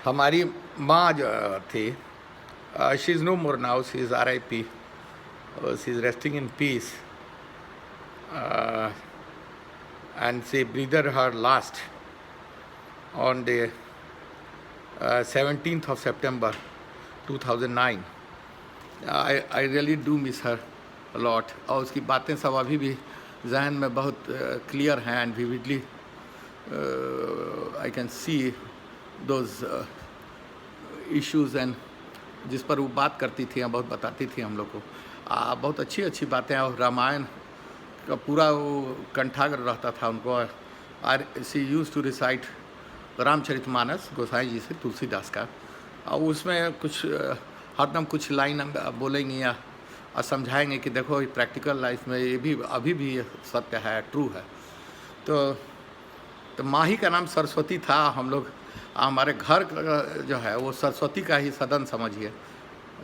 हमारी माँ जो थी, she is no more now, she is RIP, she is resting in peace, and she breathed her last on the 17th of September 2009. I really do miss her a lot. और उसकी बातें सब अभी भी जहन में बहुत क्लियर हैं and vividly I can see those issues and जिस पर वो बात करती थी, बहुत बताती थी हम लोग को। बहुत अच्छी अच्छी बातें, और रामायण का पूरा वो कंठाग्र रहता था उनको। She use to recite Ramcharitmanas Gosai ji से, तुलसीदास का, और उसमें कुछ हरदम कुछ लाइन बोलेंगी या समझाएंगे कि देखो प्रैक्टिकल लाइफ में ये भी अभी भी ये सत्य है, ट्रू है। तो माँ ही का नाम सरस्वती था। हम लोग, हमारे घर जो है वो सरस्वती का ही सदन समझिए।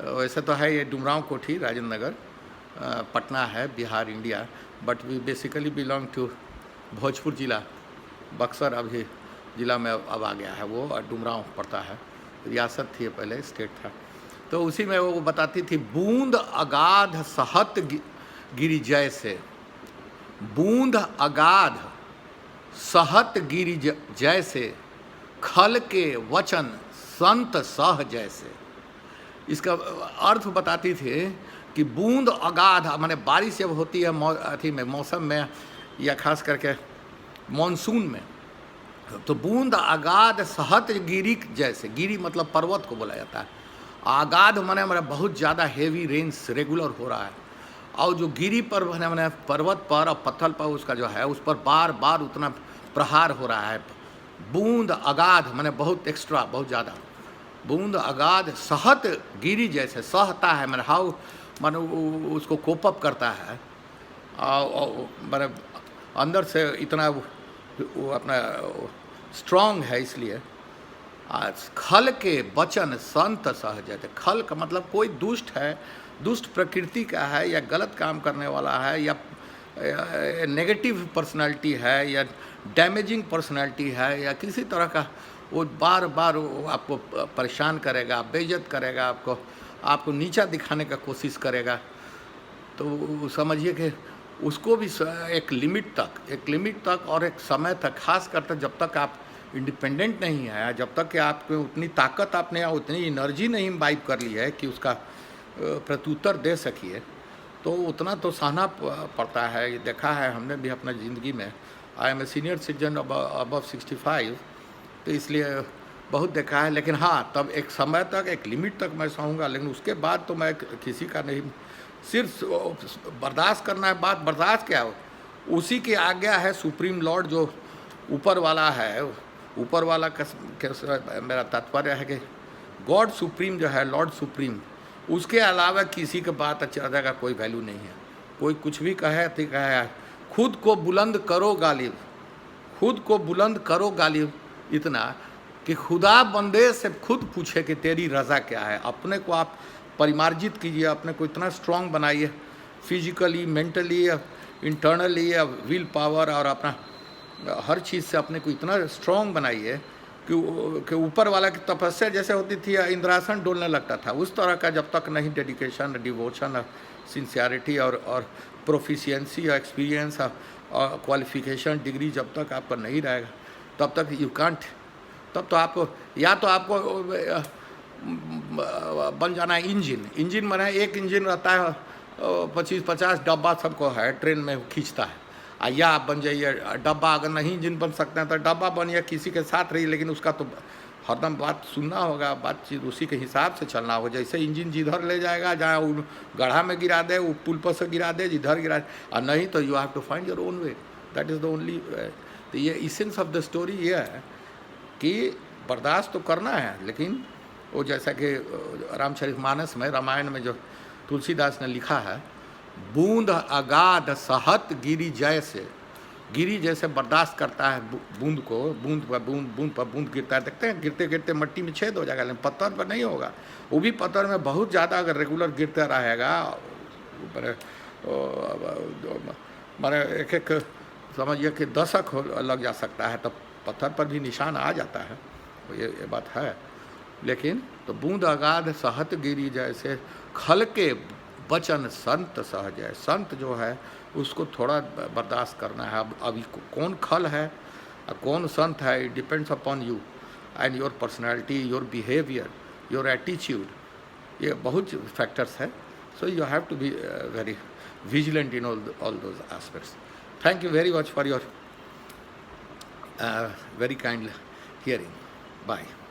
वैसे तो है ये डुमरांव कोठी, राजेंद्र नगर, पटना है, Bihar, India, but we basically belong to Bhojpur जिला, बक्सर अभी ज़िला में अब आ गया है वो, और डुमरांव पड़ता है, रियासत थी पहले, स्टेट था। तो उसी में वो बताती थी, बूंद अगाध सहत गिरि जैसे, बूंद अगाध सहत गिरि जैसे, खल के वचन संत सह जैसे। इसका अर्थ बताती थी कि बूंद अगाध, माने बारिश जब होती है अथी में, मौसम में, या खास करके मॉनसून में, तो बूंद अगाध सहत गिरी जैसे, गिरी मतलब पर्वत को बोला जाता है, अगाध माने बहुत ज़्यादा हेवी रेन्स रेगुलर हो रहा है, और जो गिरी पर मैंने पर्वत पर और पत्थर पर उसका जो है उस पर बार बार उतना प्रहार हो रहा है। बूंद अगाध माने बहुत एक्स्ट्रा, बहुत ज़्यादा। बूंद अगाध सहत गिरी जैसे, सहता है मैंने हाउ, माने उसको कोपअप करता है, और मैंने अंदर से इतना वो अपना स्ट्रांग है। इसलिए खल के वचन संत सह जैसे, खल का मतलब कोई दुष्ट है, दुष्ट प्रकृति का है, या गलत काम करने वाला है, या नेगेटिव पर्सनालिटी है, या डैमेजिंग पर्सनालिटी है, या किसी तरह का वो बार बार आपको परेशान करेगा, बेइज्जत करेगा, आपको नीचा दिखाने का कोशिश करेगा। तो समझिए कि उसको भी एक लिमिट तक और एक समय तक, खास करके जब तक आप इंडिपेंडेंट नहीं है, जब तक कि आपको उतनी ताकत आपने, उतनी एनर्जी नहीं इम्बाइब कर ली है कि उसका प्रत्युत्तर दे सकिए, तो उतना तो सहना पड़ता है। ये देखा है हमने भी अपना ज़िंदगी में। I am a senior citizen above 65, तो इसलिए बहुत देखा है। लेकिन हाँ, तब एक समय तक, एक लिमिट तक मैं सहूँगा, लेकिन उसके बाद तो मैं किसी का नहीं, सिर्फ बर्दाश्त करना है। बात बर्दाश्त क्या हो, उसी की आज्ञा है। सुप्रीम लॉर्ड जो ऊपर वाला है, ऊपर वाला का मेरा तात्पर्य है कि गॉड सुप्रीम जो है, लॉर्ड सुप्रीम, उसके अलावा किसी के बात अच्छा का कोई वैल्यू नहीं है। कोई कुछ भी कहे तो कहे, खुद को बुलंद करो गालिब, खुद को बुलंद करो गालिब, इतना कि खुदा बंदे से खुद पूछे कि तेरी रज़ा क्या है। अपने को आप परिमार्जित कीजिए, अपने को इतना स्ट्रांग बनाइए, physically, mentally, internally, will power, और अपना हर चीज़ से अपने को इतना स्ट्रांग बनाइए कि ऊपर वाला की तपस्या जैसे होती थी, इंद्रासन डोलने लगता था, उस तरह का जब तक नहीं डेडिकेशन, डिवोशन, सिंसियरिटी और प्रोफिशिएंसी और एक्सपीरियंस और क्वालिफिकेशन, डिग्री जब तक आपका नहीं रहेगा, तब तक यू कांट। तब तो आपको, या तो आपको बन जाना है इंजन बना। एक इंजन रहता है, 25-50 डब्बा सबको है, ट्रेन में खींचता है। या आप बन जाइए डब्बा, अगर नहीं इंजन बन सकते हैं तो डब्बा बनिए, किसी के साथ रहिए, लेकिन उसका तो हरदम बात सुनना होगा, बातचीत उसी के हिसाब से चलना होगा। जैसे इंजन जिधर ले जाएगा, जहाँ वो गड्ढा में गिरा दे, वो पुल पर से गिरा दे, जिधर गिरा दे, और नहीं तो you have to find your own way, that is the only. तो ये इसेंस ऑफ द स्टोरी ये है कि बर्दाश्त तो करना है, लेकिन वो जैसा कि रामचरितमानस में, रामायण में जो तुलसीदास ने लिखा है, बूंद अगाध सहत गिरी जैसे, गिरी जैसे बर्दाश्त करता है बूंद को, बूंद पर बूंद गिरता है। देखते हैं गिरते गिरते मिट्टी में छेद हो जाएगा, लेकिन पत्थर पर नहीं होगा। वो भी पत्थर में बहुत ज़्यादा अगर रेगुलर गिरता रहेगा, माने एक समझिए कि दशक लग जा सकता है, तब पत्थर पर भी निशान आ जाता है। ये बात है। लेकिन तो बूंद अगाध सहत गिरी जैसे खल के वचन संत सहज है। संत जो है उसको थोड़ा बर्दाश्त करना है। अब अभी कौन खल है कौन संत है, it depends upon you and your personality, your behaviour, your attitude, ये बहुत फैक्टर्स है। So you have to be very vigilant in all those aspects. Thank you very much for your very kind hearing. Bye.